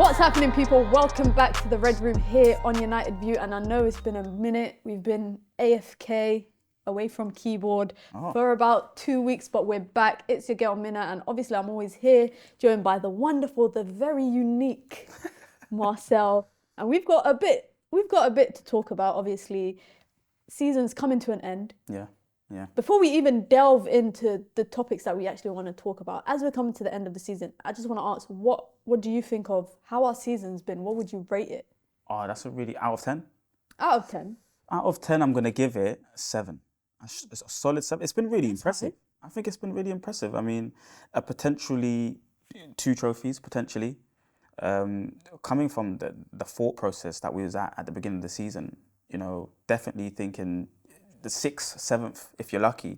What's happening, people? Welcome back to the Red Room here on United View. And I know it's been a minute. We've been AFK, away from keyboard, for about 2 weeks, but we're back. It's your girl Mina, and obviously I'm always here, joined by the wonderful, the very unique Marcel. And we've got a bit to talk about. Obviously, season's coming to an end. Yeah. Before we even delve into the topics that we actually want to talk about, as we're coming to the end of the season, I just want to ask, what do you think of how our season's been? What would you rate it? Oh, that's a really out of 10. Out of 10? Out of 10, I'm going to give it a 7. It's a solid 7. It's been really impressive. I think it's been really impressive. I mean, potentially 2 trophies, potentially. Coming from the thought process that we was at the beginning of the season, you know, definitely thinking the 6th, 7th, if you're lucky,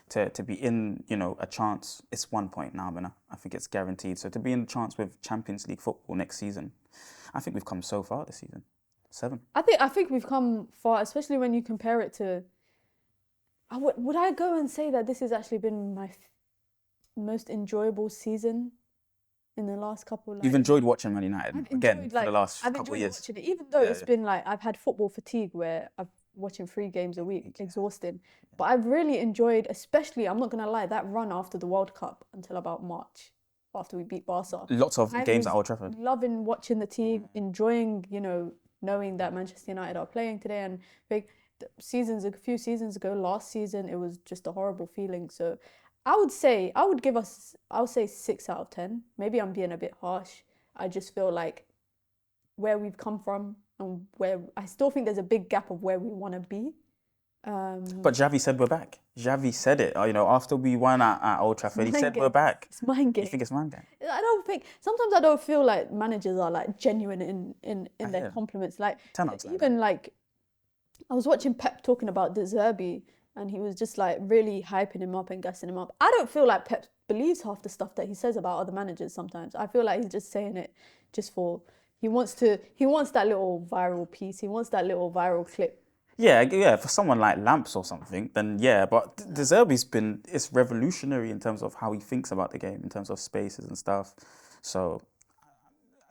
to be in, you know, a chance. It's 1 point now, but I think it's guaranteed. So to be in a chance with Champions League football next season, I think we've come so far this season. 7. I think we've come far, especially when you compare it to. Would I go and say that this has actually been my most enjoyable season in the last couple? You've enjoyed watching Man United again for the last couple of years. Watching it, even though it's been like I've had football fatigue where I've watching 3 games a week, exhausting. But I've really enjoyed, especially, I'm not going to lie, that run after the World Cup until about March, after we beat Barca. Lots of games at Old Trafford. Loving watching the team, enjoying, you know, knowing that Manchester United are playing today. And a few seasons ago, last season, it was just a horrible feeling. So I would say 6 out of 10. Maybe I'm being a bit harsh. I just feel like where we've come from, and where I still think there's a big gap of where we want to be. But Xavi said we're back. Xavi said it. You know, after we won at Old Trafford, he said we're back. It's mind game. You think it's mind game? Sometimes I don't feel like managers are like genuine in their compliments. Like even like I was watching Pep talking about De Zerbi, and he was just like really hyping him up and gassing him up. I don't feel like Pep believes half the stuff that he says about other managers sometimes. I feel like he's just saying it just for. He wants that little viral piece. He wants that little viral clip. Yeah. For someone like Lamps or something, then yeah. But De Zerbi's it's revolutionary in terms of how he thinks about the game, in terms of spaces and stuff. So,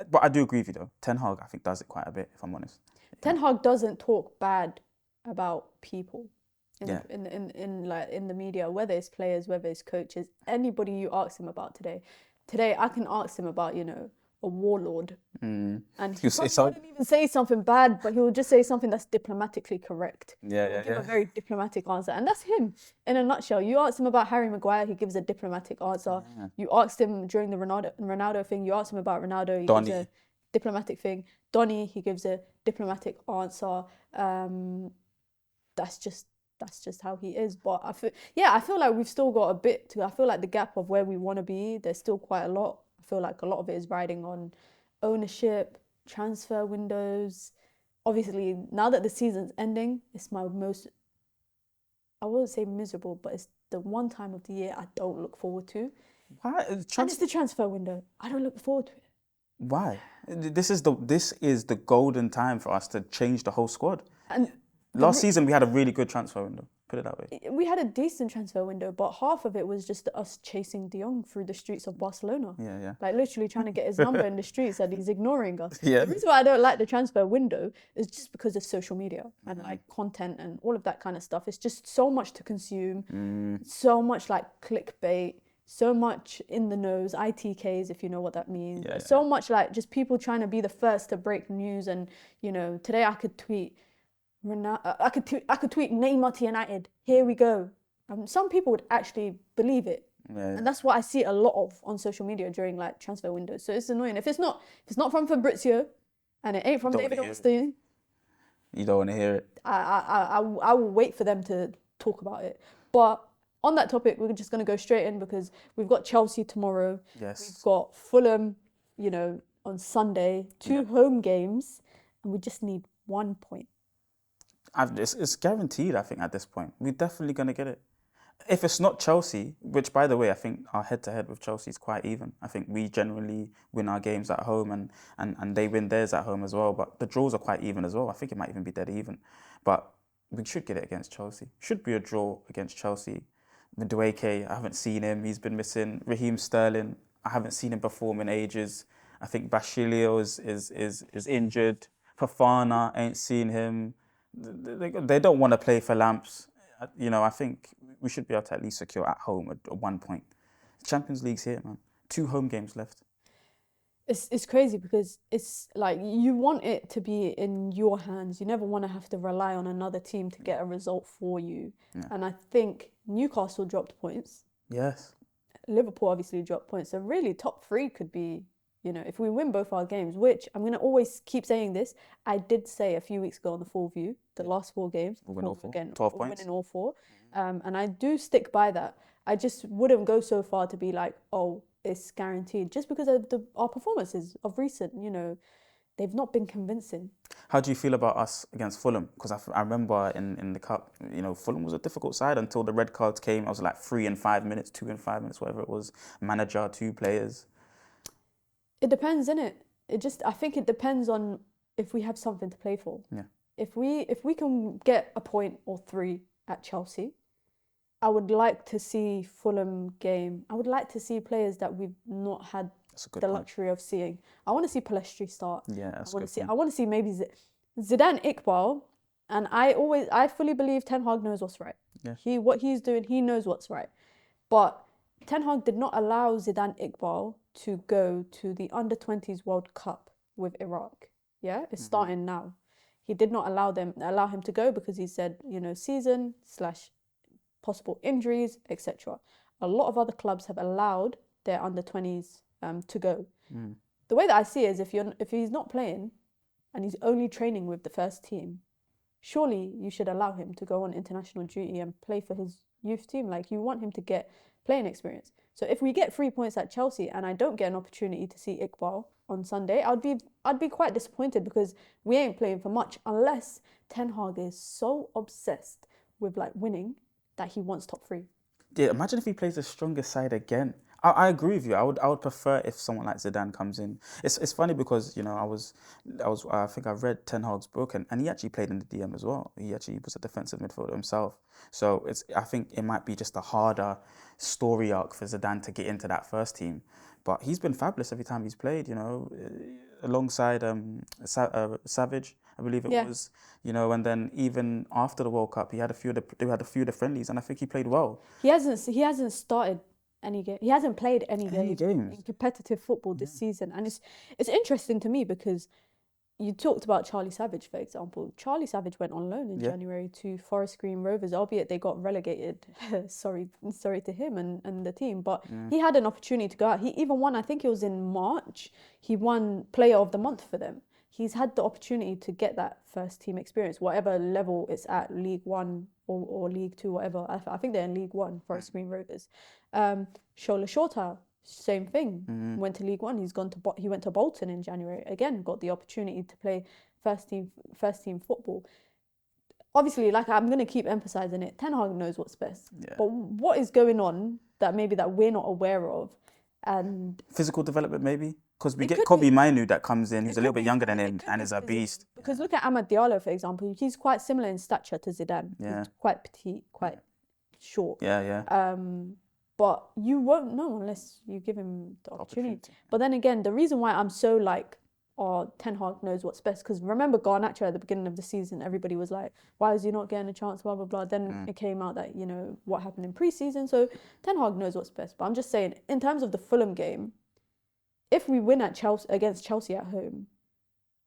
but I do agree with you though. Ten Hag, I think, does it quite a bit, if I'm honest. Ten Hag doesn't talk bad about people in the media, whether it's players, whether it's coaches, anybody you ask him about today. Today I can ask him about, you know, a warlord, and he wouldn't even say something bad, but he will just say something that's diplomatically correct. Give a very diplomatic answer, and that's him in a nutshell. You asked him about Harry Maguire, he gives a diplomatic answer. You asked him during the Ronaldo thing, you asked him about Ronaldo, he gives a diplomatic thing. Donny, he gives a diplomatic answer. That's just how he is. But I feel like we've still got a bit to. I feel like the gap of where we want to be, there's still quite a lot. I feel like a lot of it is riding on ownership, transfer windows. Obviously, now that the season's ending, it's my most, I wouldn't say miserable, but it's the one time of the year I don't look forward to. Why? And it's the transfer window. I don't look forward to it. Why? This is the golden time for us to change the whole squad. And last season we had a really good transfer window. Put it that way. We had a decent transfer window, but half of it was just us chasing De Jong through the streets of Barcelona. Yeah. Like literally trying to get his number in the streets, and he's ignoring us. Yeah. The reason why I don't like the transfer window is just because of social media and like content and all of that kind of stuff. It's just so much to consume, so much like clickbait, so much in the nose, ITKs, if you know what that means. So much like just people trying to be the first to break news. And, you know, today I could tweet, I could tweet Neymar to United. Here we go. Some people would actually believe it, and that's what I see a lot of on social media during like transfer windows. So it's annoying. If it's not from Fabrizio, and it ain't from David Ornstein, you don't want to hear it. I will wait for them to talk about it. But on that topic, we're just going to go straight in because we've got Chelsea tomorrow. Yes. We've got Fulham, you know, on Sunday. 2 home games, and we just need 1 point. It's guaranteed, I think, at this point. We're definitely going to get it. If it's not Chelsea, which, by the way, I think our head-to-head with Chelsea is quite even. I think we generally win our games at home and they win theirs at home as well. But the draws are quite even as well. I think it might even be dead even. But we should get it against Chelsea. Should be a draw against Chelsea. Madueke, I haven't seen him. He's been missing. Raheem Sterling, I haven't seen him perform in ages. I think Bashilio is injured. Fafana ain't seen him. They don't want to play for Lamps. I think we should be able to at least secure at home at 1 point. Champions League's here, man. 2 home games left. It's crazy because it's like you want it to be in your hands. You never want to have to rely on another team to get a result for you. Yeah. And I think Newcastle dropped points. Yes. Liverpool obviously dropped points. So really top 3 could be, if we win both our games, which I'm going to always keep saying this. I did say a few weeks ago on the Full View, the last 4 games. We'll win all 4. Again, 12 we'll points. win in all 4. And I do stick by that. I just wouldn't go so far to be like, oh, it's guaranteed. Just because of our performances of recent, they've not been convincing. How do you feel about us against Fulham? Because I remember in the Cup, Fulham was a difficult side until the red cards came. I was like 3 in 5 minutes, 2 in 5 minutes, whatever it was. Manager, 2 players. It depends, innit? I think it depends on if we have something to play for. Yeah. If we can get a point or 3 at Chelsea, I would like to see Fulham game. I would like to see players that we've not had the luxury of seeing. I want to see Palestri start. Yeah, that's I want to see maybe Zidane Iqbal, and I fully believe Ten Hag knows what's right. Yeah. What he's doing, he knows what's right. But Ten Hag did not allow Zidane Iqbal to go to the Under-20s World Cup with Iraq. Yeah, it's starting now. He did not allow him to go because he said, season / possible injuries, etc. A lot of other clubs have allowed their Under-20s to go. The way that I see it is if he's not playing and he's only training with the first team, surely you should allow him to go on international duty and play for his youth team. Like, you want him to get playing experience. So if we get 3 points at Chelsea and I don't get an opportunity to see Iqbal on Sunday, I'd be quite disappointed because we ain't playing for much unless Ten Hag is so obsessed with winning that he wants top 3. Yeah, imagine if he plays the strongest side again. I agree with you. I would prefer if someone like Zidane comes in. It's funny because I think I read Ten Hag's book and he actually played in the DM as well. He actually was a defensive midfielder himself. So I think it might be just a harder story arc for Zidane to get into that first team. But he's been fabulous every time he's played. Alongside Savage, I believe it was. And then even after the World Cup, they had a few of the friendlies, and I think he played well. He hasn't started any game. He hasn't played any games in competitive football this season, and it's interesting to me because you talked about Charlie Savage, for example. Charlie Savage went on loan in January to Forest Green Rovers, albeit they got relegated. sorry to him and the team, but he had an opportunity to go out. He even won, I think it was in March, he won Player of the Month for them. He's had the opportunity to get that first team experience, whatever level it's at, League One or League Two, whatever. I think they're in League One, Forest Green Rovers. Shola Shorta, same thing. Went to League One. He went to Bolton in January. Again, got the opportunity to play first team football. Obviously, I'm going to keep emphasizing it. Ten Hag knows what's best. Yeah. But what is going on that we're not aware of? And physical development, maybe. Because we get Kobe Mainu that comes in, who's a little bit younger than him and is a beast. Because look at Amad Diallo, for example. He's quite similar in stature to Zidane. Yeah. He's quite petite, quite short. Yeah. But you won't know unless you give him the opportunity. But then again, the reason why I'm so Ten Hag knows what's best, because remember Garnacho at the beginning of the season, everybody was like, why is he not getting a chance, blah, blah, blah. Then it came out that, what happened in pre-season. So Ten Hag knows what's best. But I'm just saying, in terms of the Fulham game, if we win against Chelsea at home,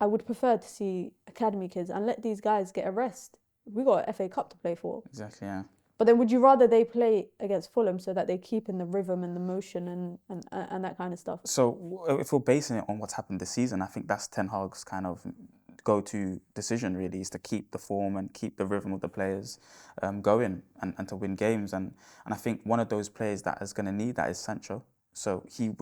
I would prefer to see academy kids and let these guys get a rest. We got a FA Cup to play for. Exactly, yeah. But then would you rather they play against Fulham so that they keep in the rhythm and the motion and that kind of stuff? So if we're basing it on what's happened this season, I think that's Ten Hag's kind of go-to decision, really, is to keep the form and keep the rhythm of the players going and to win games. And I think one of those players that is going to need that is Sancho. So he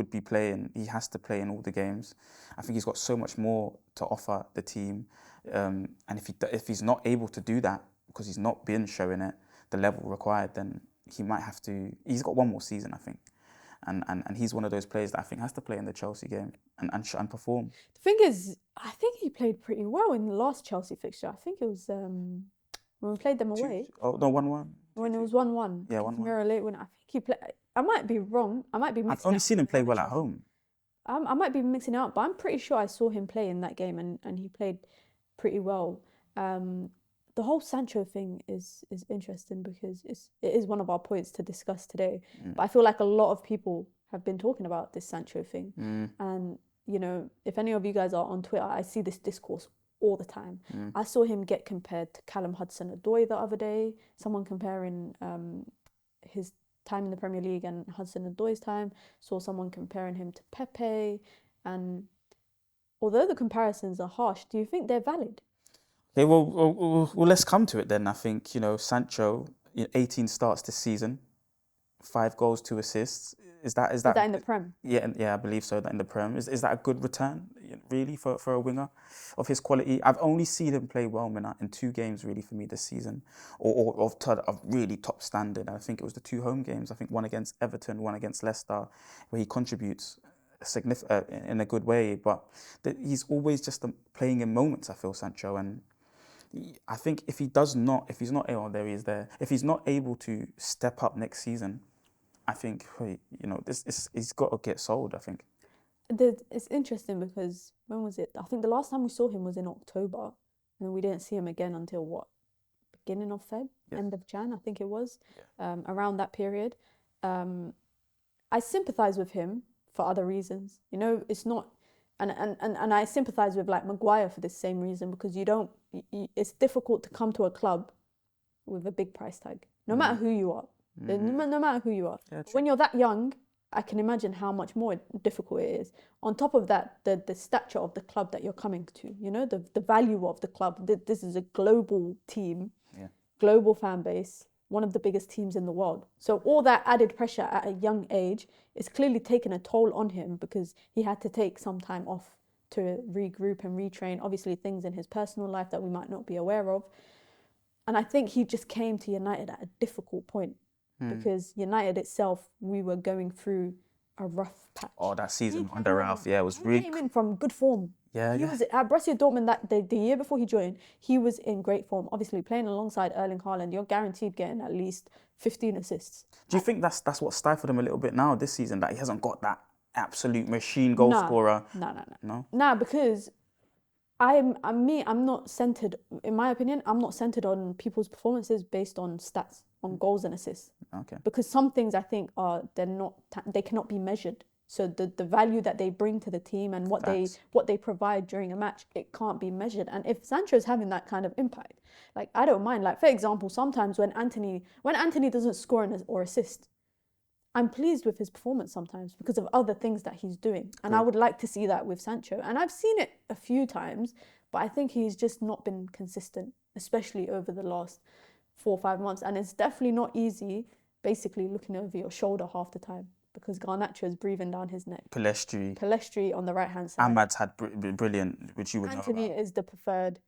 has to play in all the games. I think he's got so much more to offer the team. And if he's not able to do that, because he's not been showing it, the level required, then he might have to. He's got one more season, I think, and he's one of those players that I think has to play in the Chelsea game and perform. The thing is, I think he played pretty well in the last Chelsea fixture. I think it was when we played them away. 1-1. When it was 1-1. Yeah, 1-1. Mirror late win. I think he played. I might be wrong. I might be. I've only seen him play well at home. I might be mixing it up, but I'm pretty sure I saw him play in that game, and he played pretty well. The whole Sancho thing is interesting because it is one of our points to discuss today. But I feel like a lot of people have been talking about this Sancho thing, and you know, if any of you guys are on Twitter, I see this discourse all the time. I saw him get compared to Callum Hudson-Odoi the other day. Someone comparing his time in the Premier League and Hudson-Odoi's time. Saw someone comparing him to Pepe. And although the comparisons are harsh, do you think they're valid? Okay, well, let's come to it then. I think, you know, Sancho, 18 starts this season, 5 goals, 2 assists. Is that Is that in the Prem? Yeah, I believe so. That in the Prem is that a good return, really, for a winger of his quality? I've only seen him play well, Mina, in 2 games really for me this season, or of really top standard. I think it was the 2 home games. I think one against Everton, one against Leicester, where he contributes in a good way. But he's always just playing in moments. I feel Sancho, and I think if he's not if he's not able to step up next season, I think, he's got to get sold, I think. It's interesting because when was it? I think the last time we saw him was in October, and we didn't see him again until what? Beginning of Feb, end of Jan, I think it was, around that period. I sympathise with him for other reasons. You know, it's not, and I sympathise with like Maguire for the same reason, because it's difficult to come to a club with a big price tag, no matter who you are. No matter who you are. Yeah, when you're that young, I can imagine how much more difficult it is. On top of that, the stature of the club that you're coming to, you know, the value of the club. This is a global team, global fan base, one of the biggest teams in the world. So all that added pressure at a young age is clearly taking a toll on him, because he had to take some time off to regroup and retrain. Obviously, things in his personal life that we might not be aware of. And I think he just came to United at a difficult point. Because United itself, we were going through a rough patch. Oh, that season under Ralph, it was really... He came in from good form. He was at Borussia Dortmund the year before he joined. He was in great form. Obviously, playing alongside Erling Haaland, you're guaranteed getting at least 15 assists. Do you think that's what stifled him a little bit now this season, that he hasn't got that absolute machine goal scorer? No. Nah, because I'm not centered, in my opinion, I'm not centered on people's performances based on stats, on goals and assists. Okay. Because some things I think they cannot be measured. So the value that they bring to the team and what they provide during a match, it can't be measured. And if Sancho's having that kind of impact, like, I don't mind. Like, for example, sometimes when Anthony doesn't score or assist, I'm pleased with his performance sometimes because of other things that he's doing. And I would like to see that with Sancho. And I've seen it a few times, but I think he's just not been consistent, especially over the last 4 or 5 months. And it's definitely not easy, basically looking over your shoulder half the time, because Garnacho is breathing down his neck. Pellistri on the right-hand side. Ahmad's had brilliant, which you would know about. Anthony is the preferred.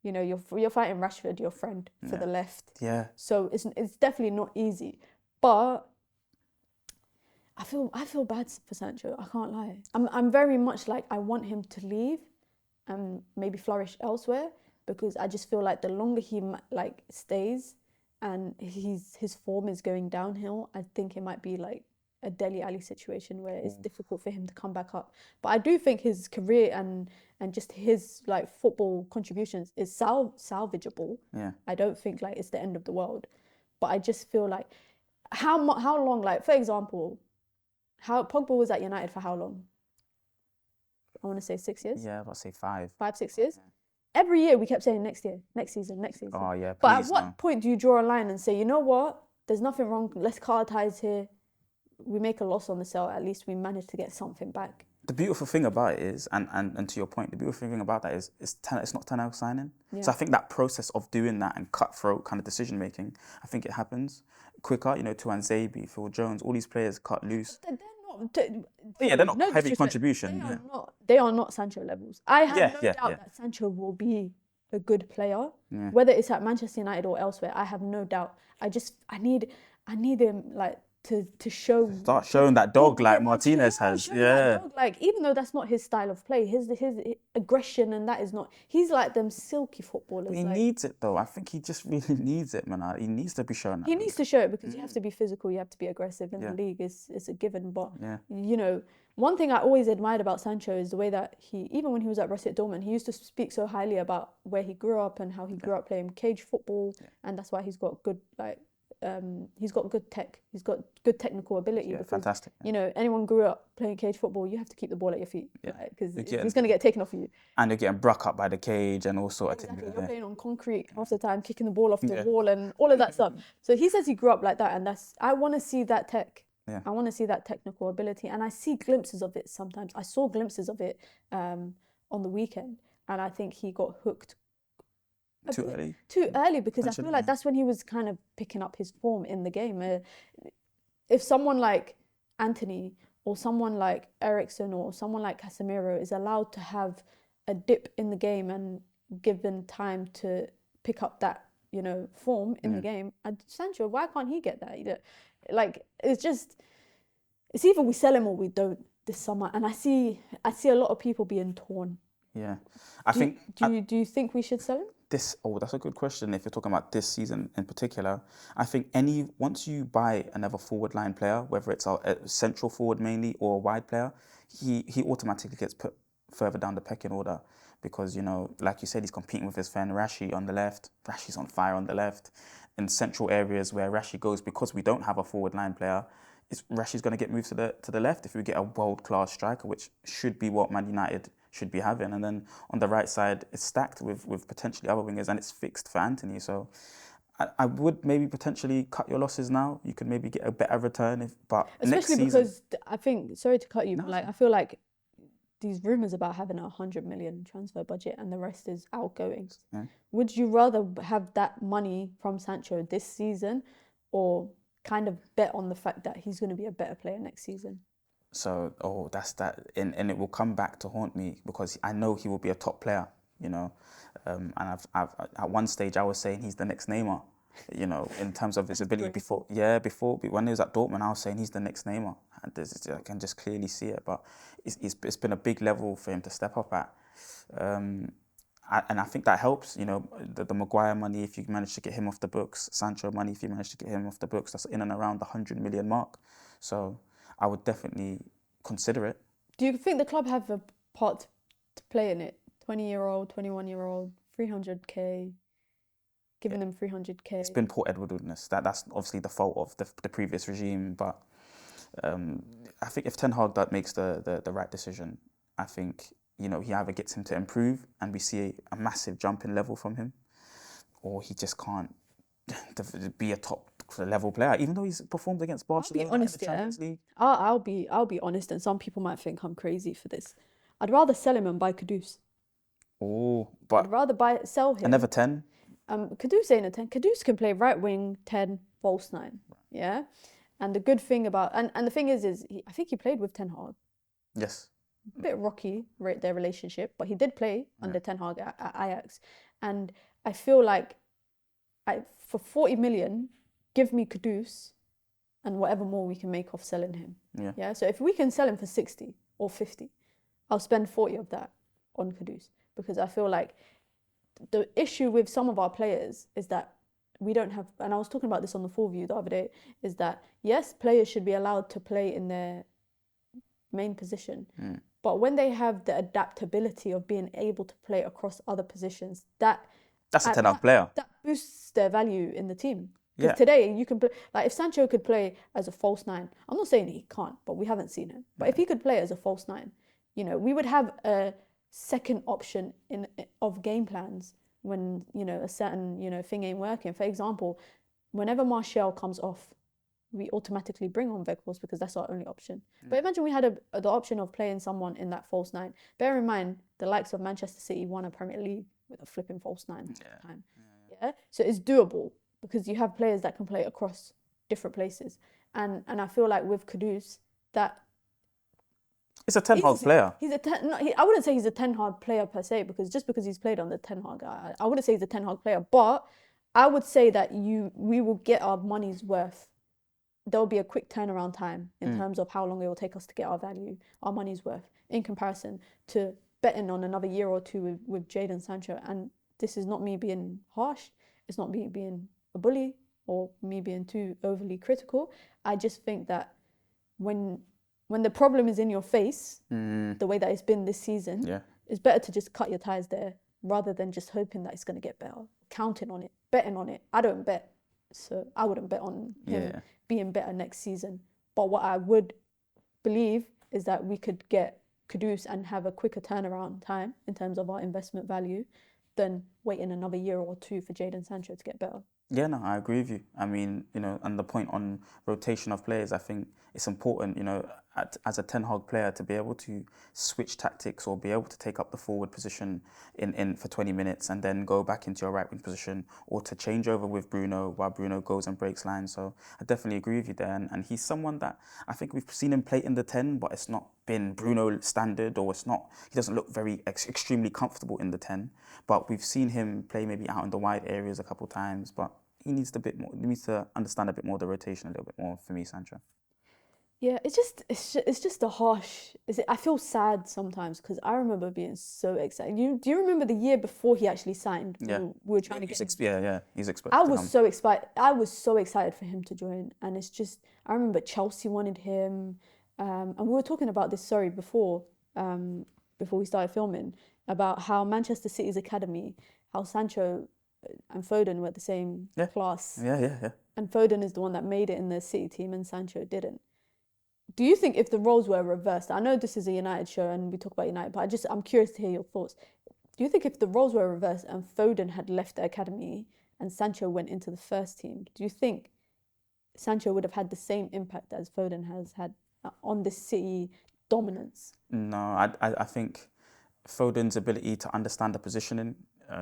You know, you're fighting Rashford, your friend, for the left. Yeah. So it's definitely not easy. But I feel bad for Sancho. I can't lie. I'm very much like, I want him to leave and maybe flourish elsewhere, because I just feel like the longer he stays and his form is going downhill, I think it might be like a Dele Alli situation where it's difficult for him to come back up. But I do think his career and just his like football contributions is salvageable. Yeah. I don't think like it's the end of the world. But I just feel like how long, like, for example, how Pogba was at United for how long? I want to say 6 years. Yeah, I'll say 5. 5, 6 years. Yeah. Every year we kept saying next year, next season, next season. Oh yeah, but at what point do you draw a line and say, you know what? There's nothing wrong. Let's cut ties here. We make a loss on the sale. At least we managed to get something back. The beautiful thing about it is, and to your point, the beautiful thing about that is it's not 10 out signing. Yeah. So I think that process of doing that and cutthroat kind of decision making, I think it happens quicker. You know, Tuan Zabi, Phil Jones, all these players cut loose. They're not heavy contribution. They are not Sancho levels. I have no doubt that Sancho will be a good player, whether it's at Manchester United or elsewhere. I have no doubt. I need him like to start showing that dog like Martinez has. Yeah. Dog, like, even though that's not his style of play, his aggression, and that is not. He's like them silky footballers. But he needs it though. I think he just really needs it, man. He needs to be showing that. He needs to show it, because you have to be physical, you have to be aggressive in the league. It's a given. But you know, one thing I always admired about Sancho is the way that even when he was at Borussia Dortmund, he used to speak so highly about where he grew up and how he grew up playing cage football, and that's why he's got good he's got good tech. He's got good technical ability. Yeah, because, fantastic. you know, anyone grew up playing cage football, you have to keep the ball at your feet, because Again, he's going to get taken off you. And you're getting bruck up by the cage and all sorts of Exactly. things. You're playing on concrete half the time, kicking the ball off the wall and all of that stuff. So he says he grew up like that, and I want to see that tech. Yeah. I want to see that technical ability, and I see glimpses of it sometimes. I saw glimpses of it on the weekend, and I think he got hooked Too early. Too early, because I feel like that's when he was kind of picking up his form in the game. If someone like Anthony or someone like Eriksen or someone like Casemiro is allowed to have a dip in the game and given time to pick up that, you know, form in the game, and Sancho, why can't he get that? You know, like, it's either we sell him or we don't this summer, and I see a lot of people being torn. Yeah, Do you think we should sell him? That's a good question. If you're talking about this season in particular, I think once you buy another forward line player, whether it's a central forward mainly or a wide player, he automatically gets put further down the pecking order, because, you know, like you said, he's competing with his friend Rashi on the left. Rashi's on fire on the left. In central areas where Rashi goes, because we don't have a forward line player, Rashi's going to get moved to the left if we get a world-class striker, which should be what Man United should be having. And then on the right side, it's stacked with potentially other wingers, and it's fixed for Anthony. So I would maybe potentially cut your losses now. You could maybe get a better return, but especially next season, because I think, sorry to cut you, but like, I feel like these rumours about having 100 million transfer budget and the rest is outgoings. Yeah. Would you rather have that money from Sancho this season, or kind of bet on the fact that he's going to be a better player next season? So, that's that, and it will come back to haunt me, because I know he will be a top player, you know, and I've at one stage I was saying he's the next Neymar, you know, in terms of his ability. Before when he was at Dortmund, I was saying he's the next Neymar, and I can just clearly see it. But it's been a big level for him to step up at, and I think that helps. You know, the Maguire money, if you manage to get him off the books, Sancho money, if you manage to get him off the books, that's in and around the 100 million mark. So I would definitely consider it. Do you think the club have a part to play in it? 20-year-old, 21-year-old, 300k, giving them 300k. It's been poor Edwardness. That's obviously the fault of the previous regime. But I think if Ten Hag makes the right decision, I think, you know, he either gets him to improve and we see a massive jump in level from him, or he just can't be a top level player, even though he's performed against Barcelona. I'll be honest, in the Champions League. I'll be honest, and some people might think I'm crazy for this. I'd rather sell him and buy Kudus. Oh, but I'd rather sell him. Another 10. Kudus ain't a 10. Kudus can play right wing, 10, false 9. Yeah, and the good thing about and the thing is I think he played with Ten Hag. Yes. A bit rocky, their relationship, but he did play under Ten Hag at Ajax, and I feel like for 40 million, give me Kudus and whatever more we can make off selling him. Yeah. So if we can sell him for 60 or 50, I'll spend 40 of that on Kudus, because I feel like the issue with some of our players is that we don't have, and I was talking about this on the Full View the other day, is that yes, players should be allowed to play in their main position, but when they have the adaptability of being able to play across other positions, that's a 10 Hag player. That boosts their value in the team. Because today you can play, like if Sancho could play as a false 9, I'm not saying he can't, but we haven't seen him. But if he could play as a false 9, you know, we would have a second option of game plans when, you know, a certain, you know, thing ain't working. For example, whenever Marcel comes off, we automatically bring on Weghorst, because that's our only option. But imagine we had the option of playing someone in that false 9. Bear in mind, the likes of Manchester City won a Premier League with a flipping false 9 at the time. Yeah? So it's doable, because you have players that can play across different places. And I feel like with Kudus, that it's a Ten Hag player. I wouldn't say he's a Ten Hag player per se, because just because he's played on the Ten Hag, I wouldn't say he's a Ten Hag player. But I would say that we will get our money's worth. There'll be a quick turnaround time in terms of how long it will take us to get our money's worth, in comparison to betting on another year or two with Jadon Sancho. And this is not me being harsh. It's not me being a bully or me being too overly critical. I just think that when when the problem is in your face, the way that it's been this season, it's better to just cut your ties there rather than just hoping that it's going to get better, counting on it, betting on it. I don't bet, so I wouldn't bet on him being better next season. But what I would believe is that we could get Kudus and have a quicker turnaround time in terms of our investment value than waiting another year or two for Jadon Sancho to get better. Yeah, no, I agree with you. I mean, and the point on rotation of players, I think it's important, as a Ten Hag player to be able to switch tactics or be able to take up the forward position in for 20 minutes and then go back into your right wing position, or to change over with Bruno while Bruno goes and breaks lines. So I definitely agree with you there. And he's someone that I think we've seen him play in the 10, but it's not been Bruno standard, or he doesn't look very extremely comfortable in the 10. But we've seen him play maybe out in the wide areas a couple of times, but he needs to understand a bit more the rotation a little bit more for me, Sancho. Yeah, it's just a harsh. I feel sad sometimes because I remember being so excited. Do you remember the year before he actually signed? Yeah, we were trying to get. He's expected. I was so excited. I was so excited for him to join, and it's just I remember Chelsea wanted him, and we were talking about this. Before we started filming, about how Manchester City's academy, how Sancho and Foden were the same class. Yeah. And Foden is the one that made it in the City team, and Sancho didn't. Do you think if the roles were reversed, I know this is a United show and we talk about United, but I'm curious to hear your thoughts. Do you think if the roles were reversed and Foden had left the academy and Sancho went into the first team, do you think Sancho would have had the same impact as Foden has had on this City dominance? No, I think Foden's ability to understand the positioning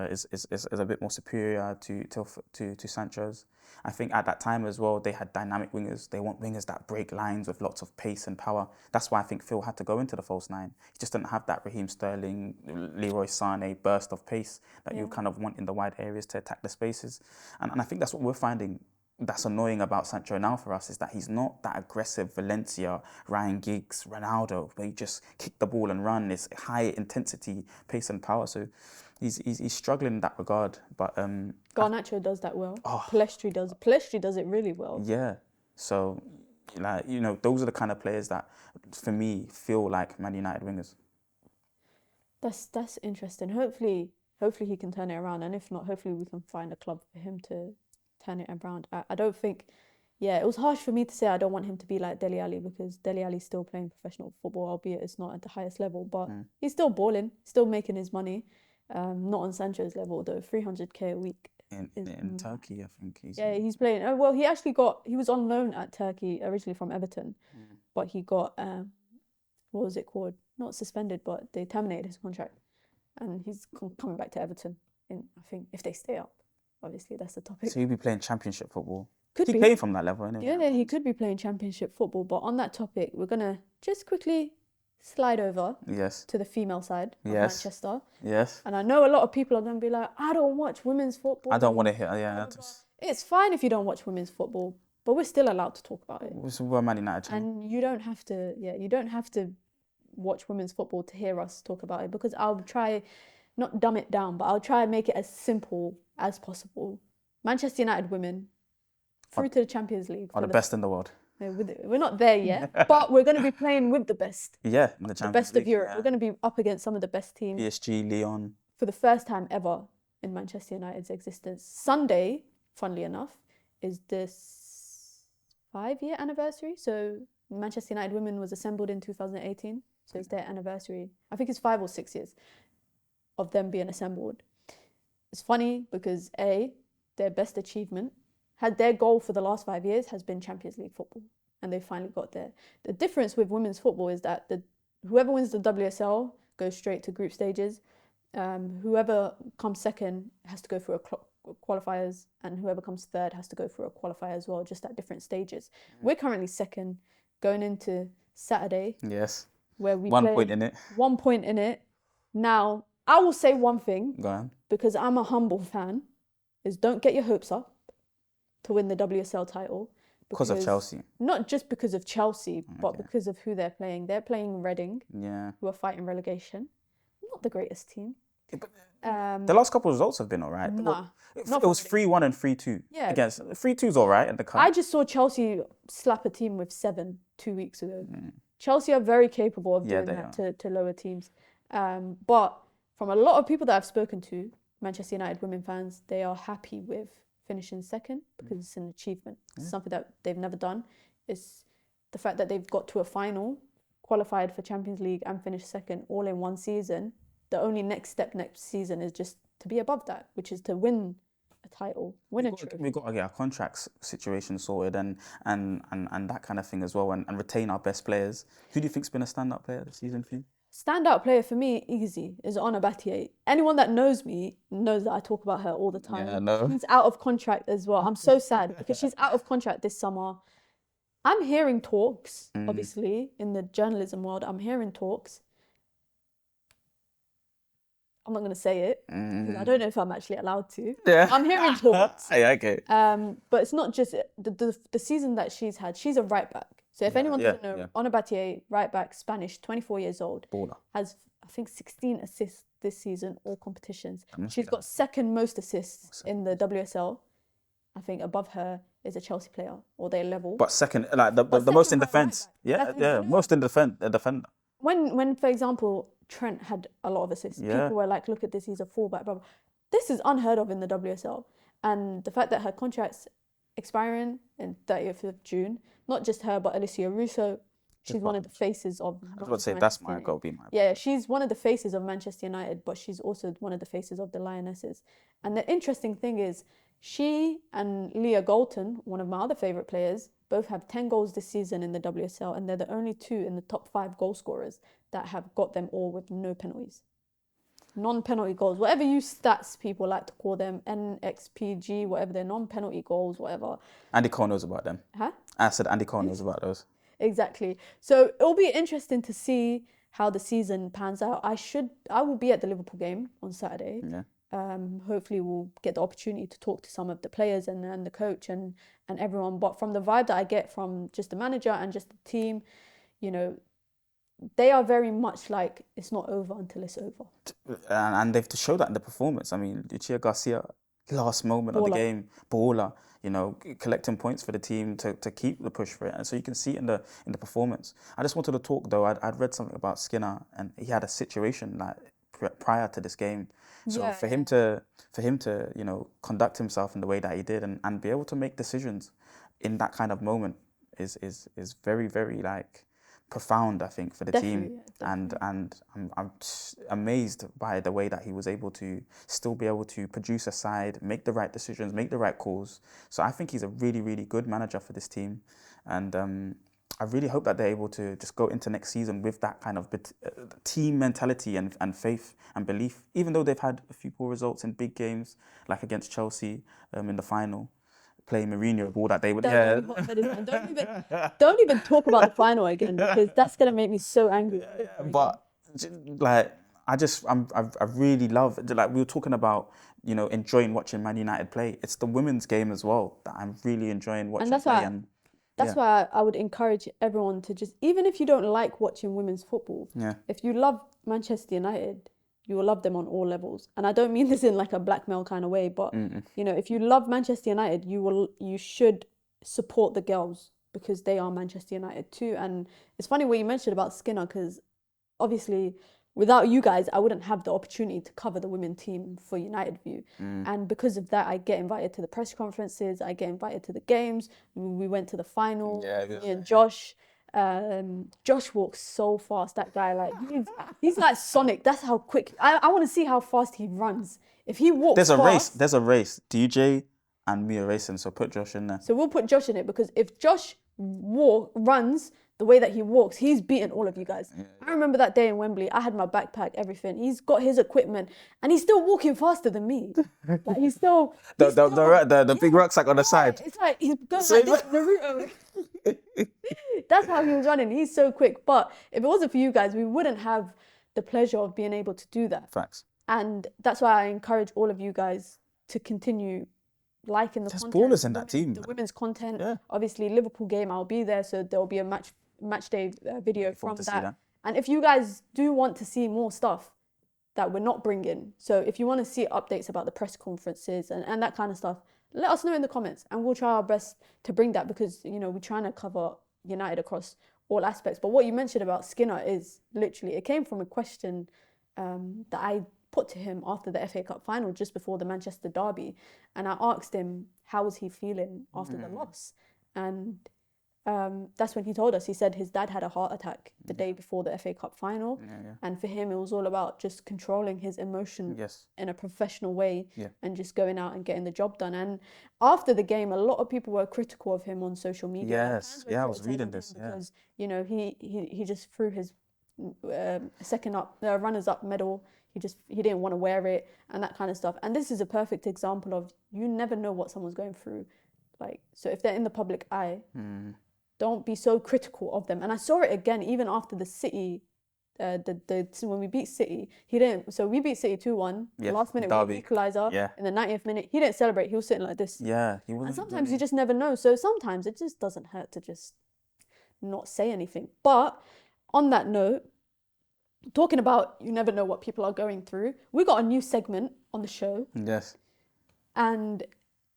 is a bit more superior to Sancho's. I think at that time as well, they had dynamic wingers. They want wingers that break lines with lots of pace and power. That's why I think Phil had to go into the false nine. He just didn't have that Raheem Sterling, Leroy Sané burst of pace that you kind of want in the wide areas to attack the spaces. And I think that's what we're finding that's annoying about Sancho now for us, is that he's not that aggressive Valencia, Ryan Giggs, Ronaldo, where you just kick the ball and run. It's high intensity, pace and power. So he's struggling in that regard. But Garnacho does that well. Pellistri does it really well. Yeah. So those are the kind of players that for me feel like Man United wingers. That's interesting. Hopefully he can turn it around, and if not, hopefully we can find a club for him to turn it around. I don't think, it was harsh for me to say I don't want him to be like Dele Alli, because Dele Alli's still playing professional football, albeit it's not at the highest level, but he's still balling, still making his money. Not on Sancho's level though. 300k a week in Turkey, I think he's playing. He was on loan at Turkey originally from Everton, but he got what was it called? Not suspended, but they terminated his contract, and he's coming back to Everton. I think if they stay up. Obviously, that's the topic. So he'll be playing Championship football. He came from that level, isn't he? Yeah, he could be playing Championship football. But on that topic, we're going to just quickly slide over to the female side of Manchester. Yes. And I know a lot of people are going to be like, I don't watch women's football. I don't want to hear. It's fine if you don't watch women's football, but we're still allowed to talk about it. We're Man United channel. And you don't have to watch women's football to hear us talk about it, because I'll try, not dumb it down, but I'll try and make it as simple as possible. Manchester United women through to the Champions League. Are the best in the world. We're not there yet, but we're going to be playing with the best. Yeah, in the Champions League. The best of Europe. Yeah. We're going to be up against some of the best teams. PSG, Lyon. For the first time ever in Manchester United's existence. Sunday, funnily enough, is this 5-year anniversary. So Manchester United women was assembled in 2018. So it's their anniversary. I think it's 5 or 6 years of them being assembled. It's funny because their best achievement, their goal for the last 5 years has been Champions League football, and they finally got there. The difference with women's football is that whoever wins the WSL goes straight to group stages. Whoever comes second has to go through a qualifiers, and whoever comes third has to go through a qualifier as well, just at different stages. We're currently second, going into Saturday. Yes. Where we 1 point in it. 1 point in it. Now, I will say one thing. Go on. Because I'm a humble fan, is don't get your hopes up to win the WSL title. Because of Chelsea. Not just because of Chelsea, but because of who they're playing. They're playing Reading, who are fighting relegation. Not the greatest team. The last couple of results have been all right. Nah. It was 3-1 and 3-2. Yeah. Against 3-2's all right in the cup. I just saw Chelsea slap a team with 7 2 weeks ago. Chelsea are very capable of Yeah, doing they that to lower teams. But from a lot of people that I've spoken to, Manchester United women fans, they are happy with finishing second because it's an achievement. It's something that they've never done. It's the fact that they've got to a final, qualified for Champions League and finished second all in one season. The only next step next season is just to be above that, which is to win a title, win a trophy. We've got to get our contracts situation sorted and that kind of thing as well, and retain our best players. Who do you think's been a standout player this season for you? Standout player for me, easy, is Ona Battier. Anyone that knows me knows that I talk about her all the time. Yeah, I know. She's out of contract as well. I'm so sad because she's out of contract this summer. I'm hearing talks, obviously, in the journalism world. I'm hearing talks. I'm not going to say it because I don't know if I'm actually allowed to. Yeah. I'm hearing talks. Yeah, okay. But it's not just the season that she's had. She's a right back. So if anyone doesn't know, Ona Battier, right back, Spanish, 24 years old, Baller. has, I think, 16 assists this season, all competitions. She's got second most assists in the WSL. I think above her is a Chelsea player, or they're level. But second, like the most in defence. Most in defender. When, for example, Trent had a lot of assists, people were like, look at this, he's a fullback, blah, blah. This is unheard of in the WSL. And the fact that her contract's expiring in 30th of June, not just her, but Alicia Russo, she's one of the faces of... I was about to say, that's my goal, be my... Yeah, she's one of the faces of Manchester United, but she's also one of the faces of the Lionesses. And the interesting thing is, she and Leah Galton, one of my other favourite players, both have 10 goals this season in the WSL, and they're the only two in the top 5 goal scorers that have got them all with no penalties. Non-penalty goals, whatever you stats people like to call them, NXPG, whatever, they're non-penalty goals, whatever. Andy Cole knows about them. Huh? I said Andy Cole knows about those. Exactly. So it'll be interesting to see how the season pans out. I will be at the Liverpool game on Saturday. Yeah. Hopefully we'll get the opportunity to talk to some of the players and the coach and everyone. But from the vibe that I get from just the manager and just the team, you know, they are very much like, it's not over until it's over. And they've to show that in the performance. I mean, Lucia Garcia, last moment of the game, baller, you know, collecting points for the team to keep the push for it. And so you can see it in the performance. I just wanted to talk though, I'd read something about Skinner and he had a situation like prior to this game. So for him to, you know, conduct himself in the way that he did and be able to make decisions in that kind of moment is very, very like profound, I think, for the team. And I'm amazed by the way that he was able to still be able to produce a side, make the right decisions, make the right calls. So I think he's a really, really good manager for this team. And I really hope that they're able to just go into next season with that kind of team mentality and faith and belief, even though they've had a few poor results in big games, like against Chelsea in the final, playing Mourinho, all that they would... Don't even talk about the final again, because that's going to make me so angry. But, like, I really love, like, we were talking about, you know, enjoying watching Man United play. It's the women's game as well that I'm really enjoying watching play. That's why I would encourage everyone to just, even if you don't like watching women's football, if you love Manchester United, you will love them on all levels. And I don't mean this in like a blackmail kind of way, but you know, if you love Manchester United, you should support the girls because they are Manchester United too. And it's funny what you mentioned about Skinner, because obviously without you guys, I wouldn't have the opportunity to cover the women team for United View. And because of that, I get invited to the press conferences, I get invited to the games. We went to the final, me and Josh. Josh walks so fast, that guy, like he's like Sonic. That's how quick. I want to see how fast he runs. If he walks there's a race. DJ and me are racing, so put Josh in there. So we'll put Josh in it, because if Josh runs the way that he walks, he's beaten all of you guys. I remember that day in Wembley, I had my backpack, everything. He's got his equipment and he's still walking faster than me. Like he's still... The big rucksack on the side. It's like he's going like this, Naruto. That's how he was running. He's so quick. But if it wasn't for you guys, we wouldn't have the pleasure of being able to do that. Facts. And that's why I encourage all of you guys to continue liking the content. There's ballers in that team. The women's content. Yeah. Obviously, Liverpool game, I'll be there. So there'll be a match day video from that. And if you guys do want to see more stuff that we're not bringing, so if you want to see updates about the press conferences and that kind of stuff, let us know in the comments and we'll try our best to bring that, because, you know, we're trying to cover United across all aspects. But what you mentioned about Skinner is literally, it came from a question that I put to him after the FA Cup final, just before the Manchester derby. And I asked him, how was he feeling after the loss? And that's when he told us. He said his dad had a heart attack the day before the FA Cup final. And for him, it was all about just controlling his emotion in a professional way and just going out and getting the job done. And after the game, a lot of people were critical of him on social media. I was reading this. Because, you know, he just threw his runners-up medal. He didn't want to wear it and that kind of stuff. And this is a perfect example of, you never know what someone's going through. Like, so if they're in the public eye, don't be so critical of them. And I saw it again even after the City, when we beat City. He didn't. So we beat City 2-1. Last minute equaliser. In the 90th minute, he didn't celebrate. He was sitting like this. He wasn't. And sometimes you just never know. So sometimes it just doesn't hurt to just not say anything. But on that note, talking about you never know what people are going through, we got a new segment on the show. And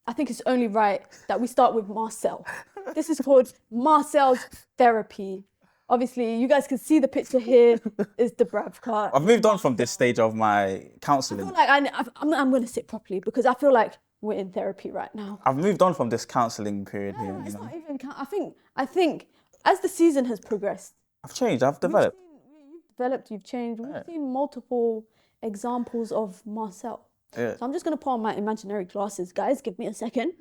I think it's only right that we start with Marcel. This is called Marcel's Therapy. Obviously, you guys can see the picture here is Dubravka. I've moved on from this stage of my counselling. I feel like I'm going to sit properly because I feel like we're in therapy right now. I've moved on from this counselling period here. It's not even. I think as the season has progressed, I've changed. I've developed. You've developed. You've changed. We've seen multiple examples of Marcel. So I'm just going to put on my imaginary glasses. Guys, give me a second.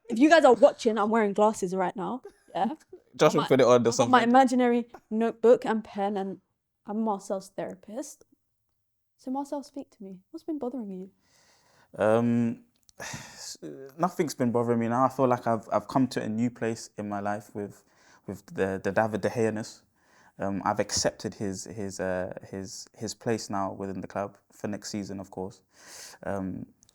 If you guys are watching, I'm wearing glasses right now. Yeah. Josh will put it on or something. My imaginary notebook and pen, and I'm Marcel's therapist. So Marcel, speak to me. What's been bothering you? Nothing's been bothering me now. I feel like I've come to a new place in my life with the David De Gea-ness. I've accepted his place now within the club for next season, of course.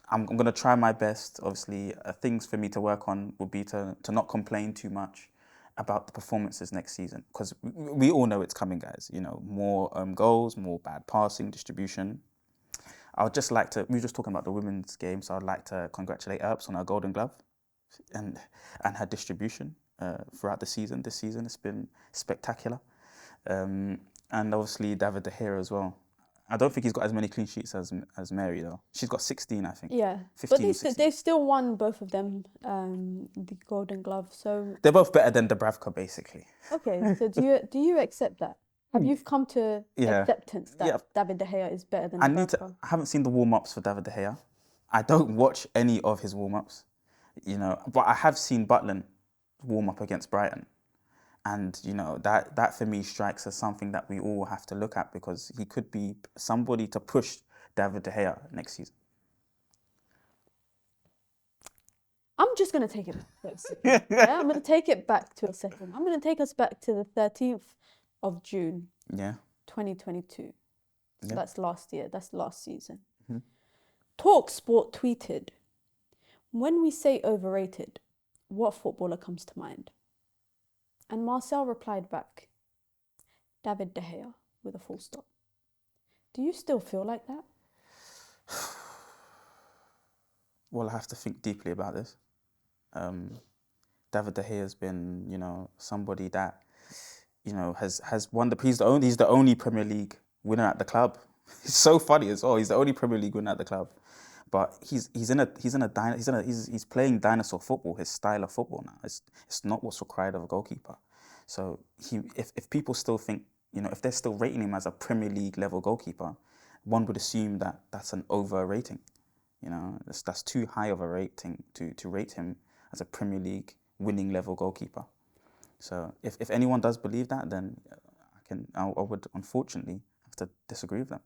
I'm going to try my best. Obviously, things for me to work on would be to not complain too much about the performances next season, because we all know it's coming, guys. You know, more goals, more bad passing, distribution. I would just like to, we were just talking about the women's game, so I'd like to congratulate Earps on her Golden Glove and her distribution throughout the season. This season, it's been spectacular. And obviously David De Gea as well. I don't think he's got as many clean sheets as Mary, though. She's got 16, I think. Yeah, 15, but they've still won, both of them, the Golden Glove. So they're both better than Dubravka, basically. Okay, so do you accept that? Have you come to acceptance that David De Gea is better than Dubravka? I haven't seen the warm-ups for David De Gea. I don't watch any of his warm-ups, you know, but I have seen Butland warm up against Brighton. And, you know, that for me strikes as something that we all have to look at, because he could be somebody to push David De Gea next season. I'm just going to take it back to a second. Yeah, I'm going to take it back to a second. I'm going to take us back to the 13th of June, 2022. So that's last year. That's last season. Mm-hmm. TalkSport tweeted, "When we say overrated, what footballer comes to mind?" And Marcel replied back, "David De Gea," with a full stop. Do you still feel like that? Well, I have to think deeply about this. David De Gea has been, you know, somebody that, you know, has won he's the only Premier League winner at the club. It's so funny as well. He's the only Premier League winner at the club, but he's playing dinosaur football. His style of football now. It's not what's required of a goalkeeper. So if people still think, you know, if they're still rating him as a Premier League level goalkeeper, one would assume that that's an overrating. You know, that's too high of a rating to rate him as a Premier League winning level goalkeeper. So if anyone does believe that, then I would unfortunately have to disagree with them.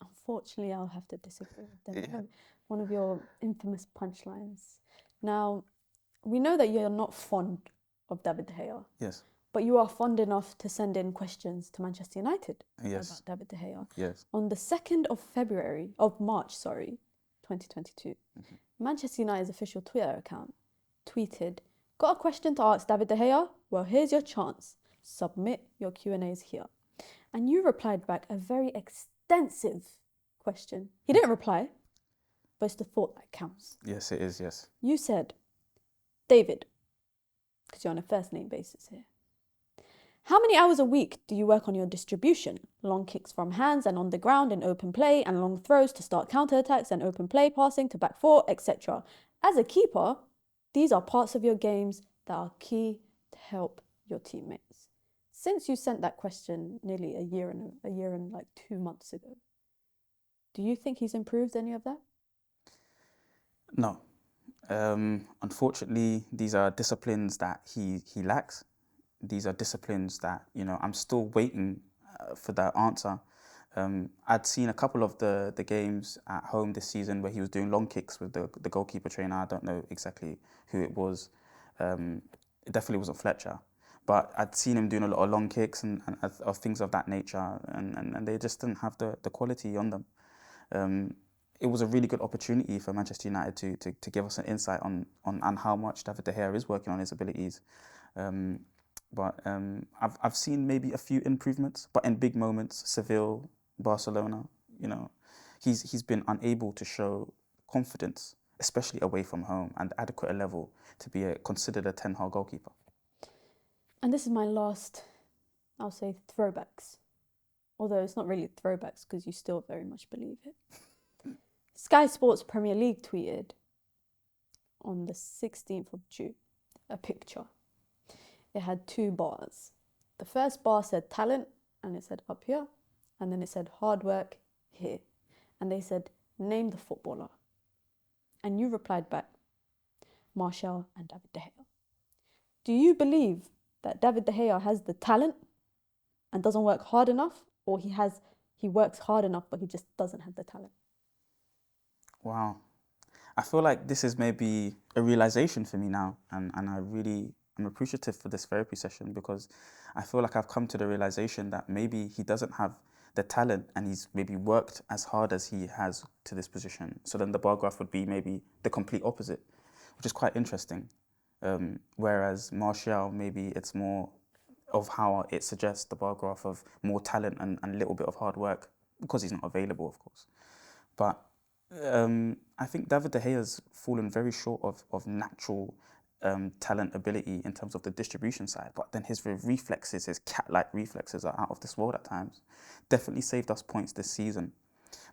Unfortunately, I'll have to disagree with them. Yeah. One of your infamous punchlines. Now, we know that you're not fond of David De Gea. Yes. But you are fond enough to send in questions to Manchester United about David De Gea. Yes. On the 2nd of March, 2022, mm-hmm. Manchester United's official Twitter account tweeted, "Got a question to ask David De Gea? Well, here's your chance. Submit your Q&As here." And you replied back a very extensive question. He didn't reply, but it's the thought that counts. Yes, it is, yes. You said, "David, because you're on a first name basis here. How many hours a week do you work on your distribution? Long kicks from hands and on the ground in open play, and long throws to start counterattacks and open play passing to back four, etc. As a keeper, these are parts of your games that are key to help your teammates. Since you sent that question nearly a year and like 2 months ago, do you think he's improved any of that? No. Unfortunately, these are disciplines that he lacks. These are disciplines that, I'm still waiting for that answer. I'd seen a couple of the games at home this season where he was doing long kicks with the goalkeeper trainer. I don't know exactly who it was. It definitely wasn't Fletcher. But I'd seen him doing a lot of long kicks and of things of that nature, and they just didn't have the quality on them. It was a really good opportunity for Manchester United to give us an insight on how much David De Gea is working on his abilities. But I've seen maybe a few improvements, but in big moments, Seville, Barcelona, he's been unable to show confidence, especially away from home, and adequate a level to be considered a Ten Hag goalkeeper. And this is my last, I'll say, throwbacks. Although it's not really throwbacks because you still very much believe it. Sky Sports Premier League tweeted on the 16th of June a picture. It had 2 bars. The first bar said talent, and it said up here, and then it said hard work here. And they said, name the footballer. And you replied back, Marcel and David De Gea. Do you believe that David De Gea has the talent and doesn't work hard enough, or he works hard enough but he just doesn't have the talent? Wow. I feel like this is maybe a realization for me now, and I'm appreciative for this therapy session, because I feel like I've come to the realization that maybe he doesn't have the talent and he's maybe worked as hard as he has to this position. So then the bar graph would be maybe the complete opposite, which is quite interesting. Whereas Martial, maybe it's more of how it suggests the bar graph of more talent and a little bit of hard work, because he's not available, of course. But I think David De Gea's fallen very short of natural talent, ability in terms of the distribution side, but then his reflexes, his cat-like reflexes, are out of this world at times. Definitely saved us points this season.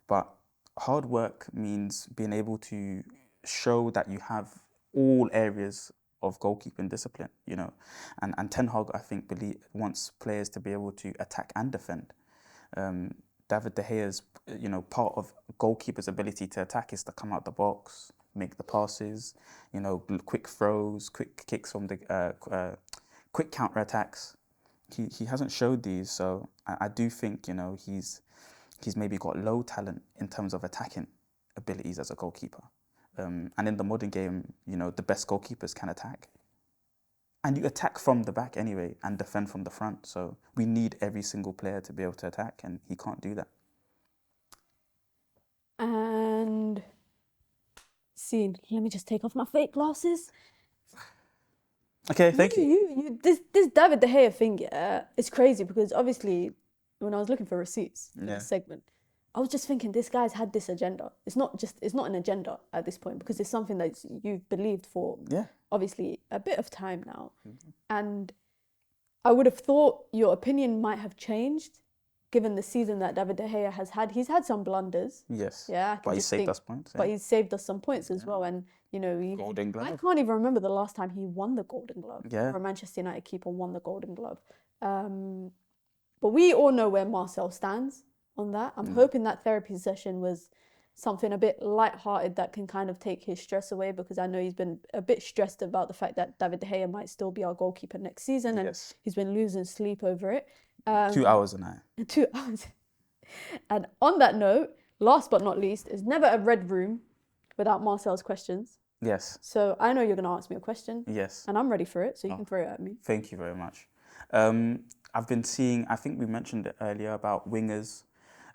But hard work means being able to show that you have all areas of goalkeeping discipline, and Ten Hag, I think, wants players to be able to attack and defend. David De Gea's, part of goalkeeper's ability to attack is to come out the box, make the passes, quick throws, quick kicks from the quick counter attacks. He hasn't showed these, so I do think he's maybe got low talent in terms of attacking abilities as a goalkeeper. And in the modern game, the best goalkeepers can attack. And you attack from the back anyway and defend from the front. So we need every single player to be able to attack, and he can't do that. And let me just take off my fake glasses. Okay, thank you. This David De Gea thing, yeah, it's crazy, because obviously when I was looking for receipts for this segment, I was just thinking this guy's had this agenda. It's not an agenda at this point, because it's something that you've believed for obviously a bit of time now. Mm-hmm. And I would have thought your opinion might have changed given the season that David De Gea has had. He's had some blunders. Yes. Yeah. But he saved us points. But he's saved us some points as well. And, Golden Glove. I can't even remember the last time he won the Golden Glove. Yeah. Or a Manchester United keeper won the Golden Glove. But we all know where Marcel stands on that. I'm hoping that therapy session was something a bit light-hearted that can kind of take his stress away, because I know he's been a bit stressed about the fact that David De Gea might still be our goalkeeper next season, and he's been losing sleep over it. 2 hours a night. 2 hours. And on that note, last but not least, is never a red room without Marcel's questions. Yes. So I know you're going to ask me a question. Yes. And I'm ready for it, so you can throw it at me. Thank you very much. I've been seeing, I think we mentioned it earlier about wingers.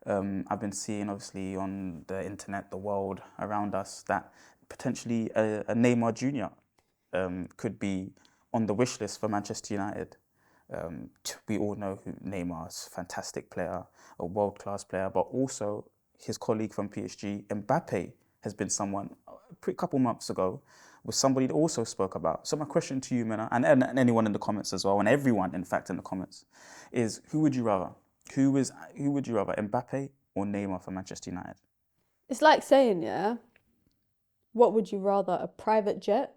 I've been seeing, obviously, on the internet, the world around us, that potentially a Neymar Jr. Could be on the wish list for Manchester United. We all know who Neymar is, a fantastic player, a world-class player, but also his colleague from PSG, Mbappe, has been someone a couple months ago was somebody that also spoke about. So my question to you, Mina, and anyone in the comments as well, and everyone, in fact, in the comments, is who would you rather? Who would you rather, Mbappe or Neymar for Manchester United? It's like saying, yeah, what would you rather, a private jet,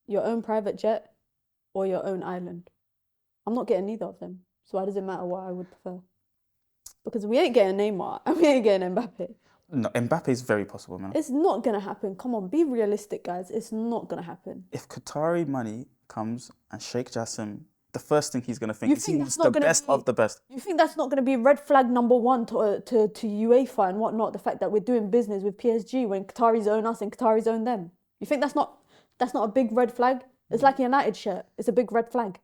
your own private jet, or your own island? I'm not getting neither of them. So why does it matter what I would prefer? Because we ain't getting Neymar and we ain't getting Mbappe. No, Mbappe is very possible, man. It's not going to happen. Come on, be realistic, guys. It's not going to happen. If Qatari money comes and Sheikh Jassim, the first thing he's going to think You is think he that's wants not the gonna best be- of the best. You think that's not going to be red flag number one to UEFA and whatnot? The fact that we're doing business with PSG when Qataris own us and Qataris own them. You think that's not a big red flag? It's like a United shirt. It's a big red flag.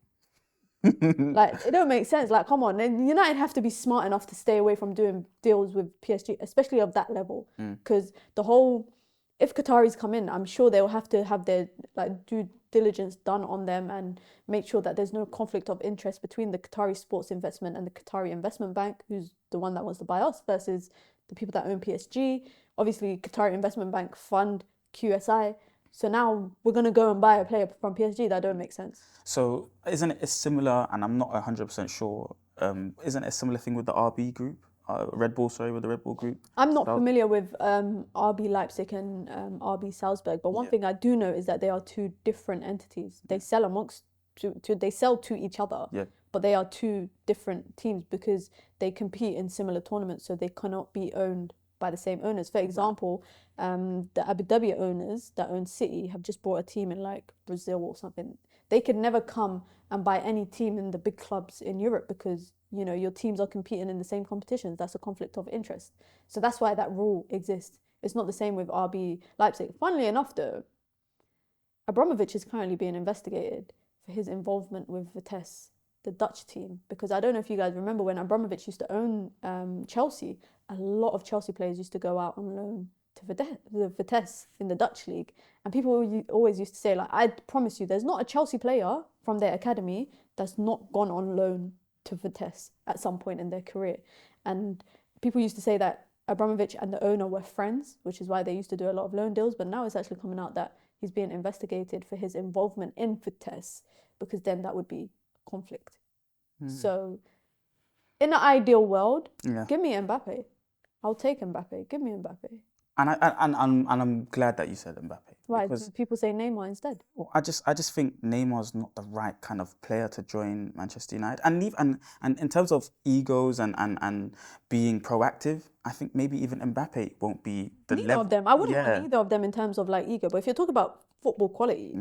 Like, it don't make sense. Like, come on. And United have to be smart enough to stay away from doing deals with PSG, especially of that level. Because if Qataris come in, I'm sure they'll have to have their due diligence done on them and make sure that there's no conflict of interest between the Qatari Sports Investment and the Qatari Investment Bank, who's the one that wants to buy us, versus the people that own PSG. Obviously, Qatari Investment Bank fund QSI. So now we're going to go and buy a player from PSG. That don't make sense. So isn't it a similar, and I'm not 100% sure, isn't it a similar thing with the RB group? Red Bull, sorry, with the Red Bull group? I'm not familiar with RB Leipzig and RB Salzburg, but one thing I do know is that they are two different entities. They sell they sell to each other, but they are two different teams because they compete in similar tournaments, so they cannot be owned by the same owners. For example, the Abu Dhabi owners that own City have just bought a team in like Brazil or something. They could never come and buy any team in the big clubs in Europe because, you know, your teams are competing in the same competitions. That's a conflict of interest. So that's why that rule exists. It's not the same with RB Leipzig. Funnily enough, though, Abramovich is currently being investigated for his involvement with Vitesse, the Dutch team. Because I don't know if you guys remember when Abramovich used to own Chelsea, a lot of Chelsea players used to go out on loan to Vitesse in the Dutch league. And people always used to say, like, I promise you, there's not a Chelsea player from their academy that's not gone on loan to Vitesse at some point in their career. And people used to say that Abramovich and the owner were friends, which is why they used to do a lot of loan deals. But now it's actually coming out that he's being investigated for his involvement in Vitesse, because then that would be conflict. So in an ideal world, give me Mbappe. I'll take Mbappe. Give me Mbappe. And I'm glad that you said Mbappe. Why? Do people say Neymar instead? Well, I just think Neymar's not the right kind of player to join Manchester United. And in terms of egos and being proactive, I think maybe even Mbappe won't be the Neither level. of them. I wouldn't want either of them in terms of like ego. But if you're talking about football quality,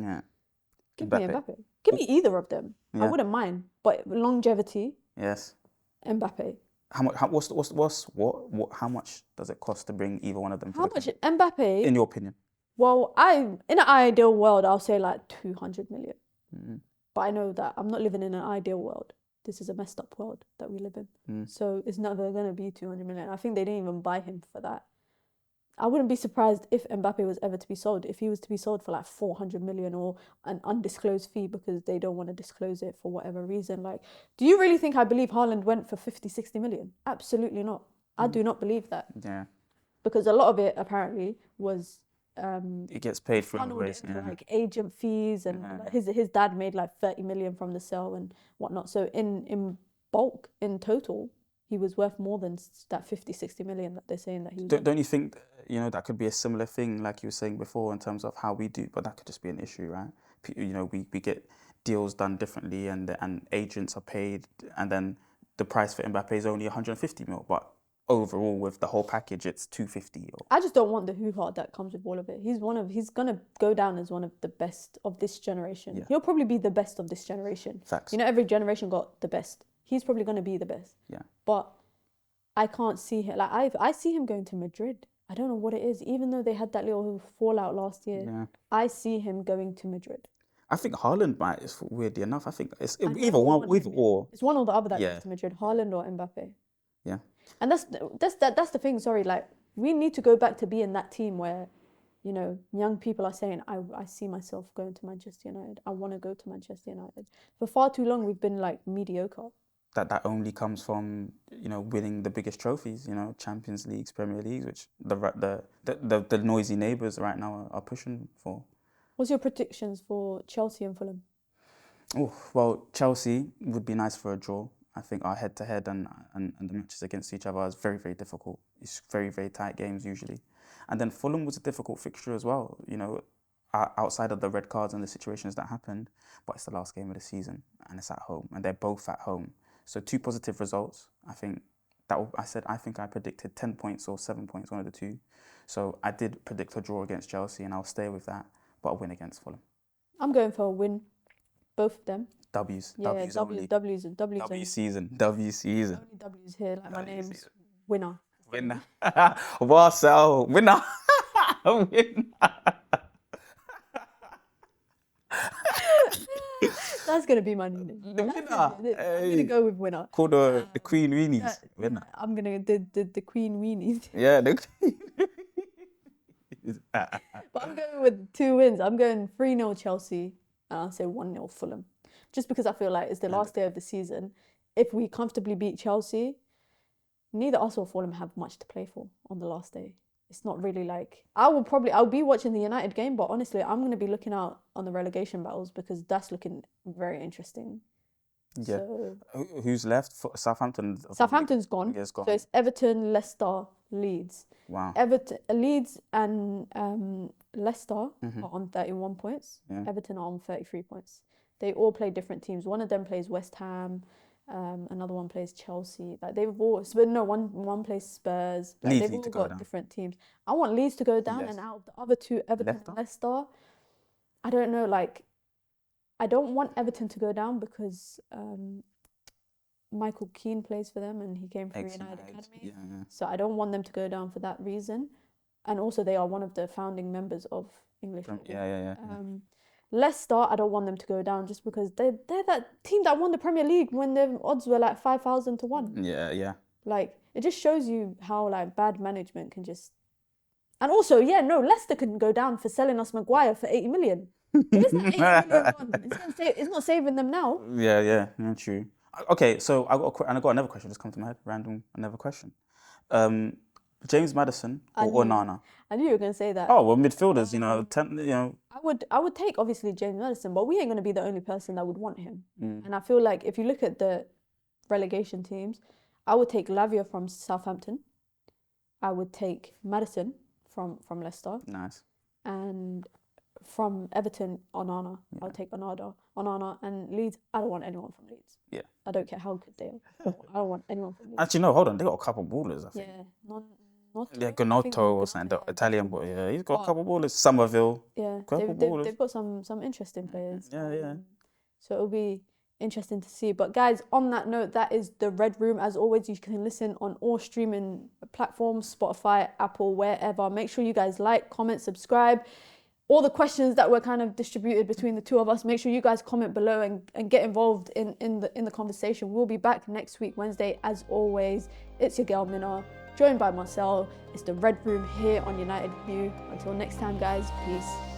give me Mbappe. Give me either of them. I wouldn't mind. But longevity, Mbappe. How much does it cost to bring either one of them to How the much? club, Mbappe? in your opinion? Well, in an ideal world, I'll say like 200 million. But I know that I'm not living in an ideal world. This is a messed up world that we live in. So it's never going to be 200 million. I think they didn't even buy him for that. I wouldn't be surprised if Mbappe was ever to be sold, if he was to be sold for like 400 million or an undisclosed fee because they don't want to disclose it for whatever reason. Like, do you really think I believe Haaland went for 50, 60 million? Absolutely not. I do not believe that. Yeah. Because a lot of it apparently was it gets paid for ways, like agent fees, and his dad made like 30 million from the sale and whatnot. So in bulk, in total, he was worth more than that 50, 60 million that they're saying that he was. Don't you think, that could be a similar thing like you were saying before in terms of how we do, but that could just be an issue, right? We get deals done differently and agents are paid, and then the price for Mbappe is only 150 mil, but overall with the whole package it's 250. I just don't want the hoo-ha that comes with all of it. He's gonna go down as one of the best of this generation. He'll probably be the best of this generation. Facts. Every generation got the best. He's probably gonna be the best. Yeah. But I can't see him, like I see him going to Madrid. I don't know what it is. Even though they had that little fallout last year, I see him going to Madrid. I think Haaland might, weirdly enough. I think it's either one or. It's one or the other that goes to Madrid, Haaland or Mbappe. Yeah. And that's the thing. Sorry, like we need to go back to being that team where, young people are saying, I see myself going to Manchester United. I want to go to Manchester United. For far too long, we've been like mediocre. That only comes from winning the biggest trophies, Champions Leagues, Premier Leagues, which the noisy neighbours right now are pushing for. What's your predictions for Chelsea and Fulham? Oh, well, Chelsea would be nice for a draw. I think our head-to-head and the matches against each other is very, very difficult. It's very, very tight games usually. And then Fulham was a difficult fixture as well, you know, outside of the red cards and the situations that happened. But it's the last game of the season and it's at home and they're both at home. So 2 positive results. I think I predicted 10 points or 7 points, one of the two. So I did predict a draw against Chelsea and I'll stay with that, but a win against Fulham. I'm going for a win, both of them. W's W's only. W W season. W season. Only W's here. Like my W name's season. Winner. Winner. Marcel Mina. Winner. That's gonna be my new name. The winner. I'm gonna go with Winner. Called the Queen Weenies. Winner. I'm gonna the Queen Weenies. Yeah, the Queen. But I'm going with 2 wins. I'm going 3-0 Chelsea and I'll say 1-0 Fulham. Just because I feel like it's the last day of the season. If we comfortably beat Chelsea, neither us or Fulham have much to play for on the last day. It's not really like... I'll be watching the United game, but honestly, I'm going to be looking out on the relegation battles because that's looking very interesting. Yeah. So, who's left? Southampton. Southampton's gone. Yeah, it's gone. So it's Everton, Leicester, Leeds. Wow. Leeds and Leicester are on 31 points. Yeah. Everton are on 33 points. They all play different teams. One of them plays West Ham. Another one plays Chelsea. Like they've all, one plays Spurs. Like Leeds they've need all to go got down. different teams. I want Leeds to go down, Yes. and out of the other 2, Everton and Leicester, I don't know. Like, I don't want Everton to go down because Michael Keane plays for them, and he came from United Academy. Yeah. So I don't want them to go down for that reason. And also, they are one of the founding members of English football. Yeah. Leicester, I don't want them to go down just because they're that team that won the Premier League when their odds were like 5,000 to 1. Yeah. Like, it just shows you how like bad management can just... And also, Leicester couldn't go down for selling us Maguire for 80 million. Where's that 80 million gone? It's not saving them now. Yeah, true. Okay, so I got another question just come to my head. Another question. James Maddison or Onana? I knew you were going to say that. Oh, well, midfielders, I would take obviously James Maddison, but we ain't going to be the only person that would want him. And I feel like if you look at the relegation teams, I would take Lavia from Southampton. I would take Maddison from Leicester. Nice. And from Everton, Onana. Yeah. I would take Onana. And Leeds, I don't want anyone from Leeds. Yeah. I don't care how good they are. I don't want anyone from Leeds. Actually, no, hold on. They got a couple ballers, I think. Yeah, Gonotto or something, the Italian boy. Yeah, he's got a couple ballers. Somerville. Yeah, they've got some interesting players. Yeah. So it'll be interesting to see. But guys, on that note, that is the Red Room. As always, you can listen on all streaming platforms, Spotify, Apple, wherever. Make sure you guys like, comment, subscribe. All the questions that were kind of distributed between the two of us, make sure you guys comment below and get involved in the conversation. We'll be back next week, Wednesday, as always. It's your girl, Mina, joined by Marcel. It's the Red Room here on United View. Until next time, guys, peace.